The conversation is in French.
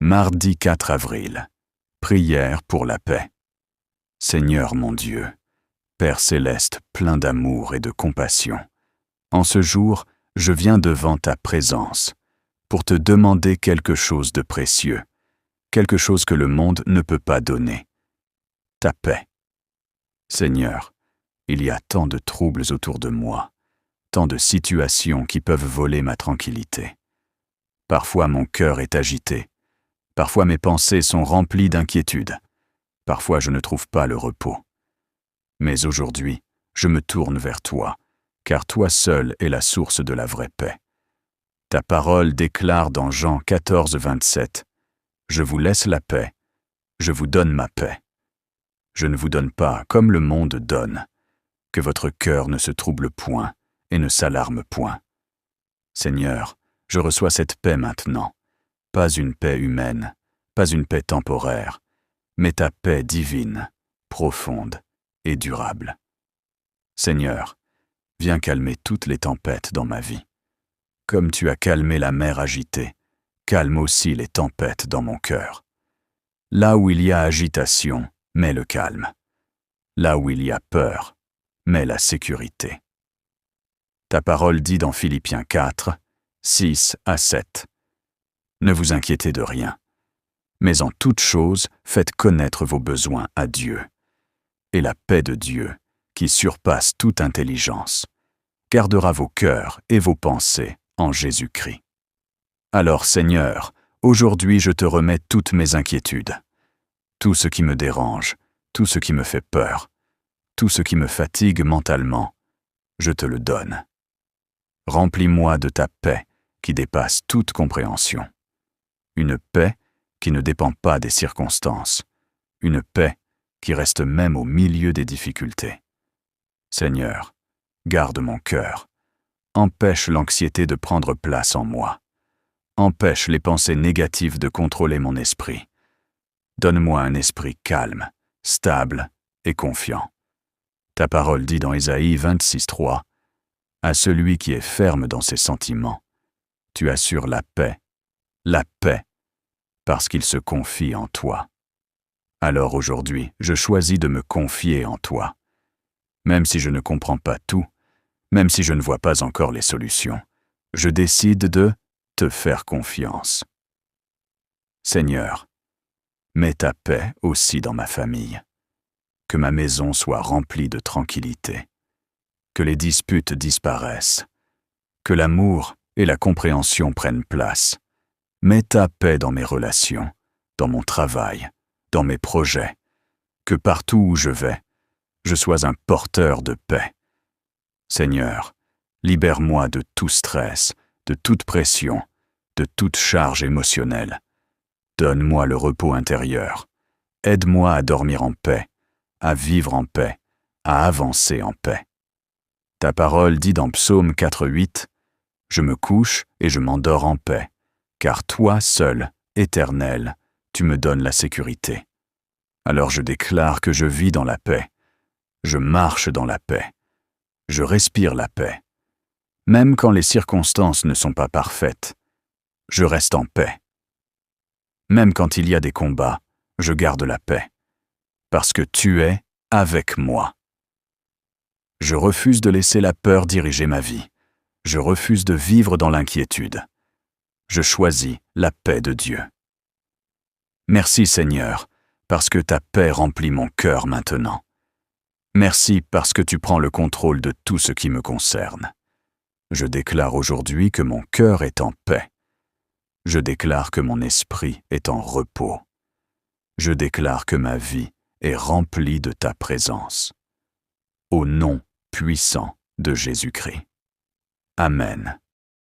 Mardi 4 avril. Prière pour la paix. Seigneur mon Dieu, Père céleste plein d'amour et de compassion, en ce jour, je viens devant ta présence pour te demander quelque chose de précieux, quelque chose que le monde ne peut pas donner. Ta paix. Seigneur, il y a tant de troubles autour de moi, tant de situations qui peuvent voler ma tranquillité. Parfois mon cœur est agité, parfois mes pensées sont remplies d'inquiétude, parfois je ne trouve pas le repos. Mais aujourd'hui, je me tourne vers toi, car toi seul es la source de la vraie paix. Ta parole déclare dans Jean 14, 27, « Je vous laisse la paix, je vous donne ma paix. Je ne vous donne pas comme le monde donne, que votre cœur ne se trouble point et ne s'alarme point. » Seigneur, je reçois cette paix maintenant, pas une paix humaine, pas une paix temporaire, mais ta paix divine, profonde et durable. Seigneur, viens calmer toutes les tempêtes dans ma vie. Comme tu as calmé la mer agitée, calme aussi les tempêtes dans mon cœur. Là où il y a agitation, mets le calme. Là où il y a peur, mets la sécurité. Ta parole dit dans Philippiens 4, 6 à 7. Ne vous inquiétez de rien, mais en toute chose, faites connaître vos besoins à Dieu. Et la paix de Dieu, qui surpasse toute intelligence, gardera vos cœurs et vos pensées en Jésus-Christ. Alors Seigneur, aujourd'hui je te remets toutes mes inquiétudes, tout ce qui me dérange, tout ce qui me fait peur, tout ce qui me fatigue mentalement, je te le donne. Remplis-moi de ta paix qui dépasse toute compréhension. Une paix qui ne dépend pas des circonstances, une paix qui reste même au milieu des difficultés. Seigneur, garde mon cœur, empêche l'anxiété de prendre place en moi, empêche les pensées négatives de contrôler mon esprit. Donne-moi un esprit calme, stable et confiant. Ta parole dit dans Ésaïe 26, 3, « À celui qui est ferme dans ses sentiments, tu assures la paix, parce qu'il se confie en toi. » Alors aujourd'hui, je choisis de me confier en toi. Même si je ne comprends pas tout, même si je ne vois pas encore les solutions, je décide de te faire confiance. Seigneur, mets ta paix aussi dans ma famille. Que ma maison soit remplie de tranquillité. Que les disputes disparaissent. Que l'amour et la compréhension prennent place. Mets ta paix dans mes relations, dans mon travail, dans mes projets. Que partout où je vais, je sois un porteur de paix. Seigneur, libère-moi de tout stress, de toute pression, de toute charge émotionnelle. Donne-moi le repos intérieur. Aide-moi à dormir en paix, à vivre en paix, à avancer en paix. Ta parole dit dans Psaume 4:8, « Je me couche et je m'endors en paix, car toi seul, Éternel, tu me donnes la sécurité. » Alors je déclare que je vis dans la paix, je marche dans la paix, je respire la paix. Même quand les circonstances ne sont pas parfaites, je reste en paix. Même quand il y a des combats, je garde la paix, parce que tu es avec moi. Je refuse de laisser la peur diriger ma vie. Je refuse de vivre dans l'inquiétude. Je choisis la paix de Dieu. Merci Seigneur, parce que ta paix remplit mon cœur maintenant. Merci parce que tu prends le contrôle de tout ce qui me concerne. Je déclare aujourd'hui que mon cœur est en paix. Je déclare que mon esprit est en repos. Je déclare que ma vie est remplie de ta présence. Au nom puissant de Jésus-Christ. Amen.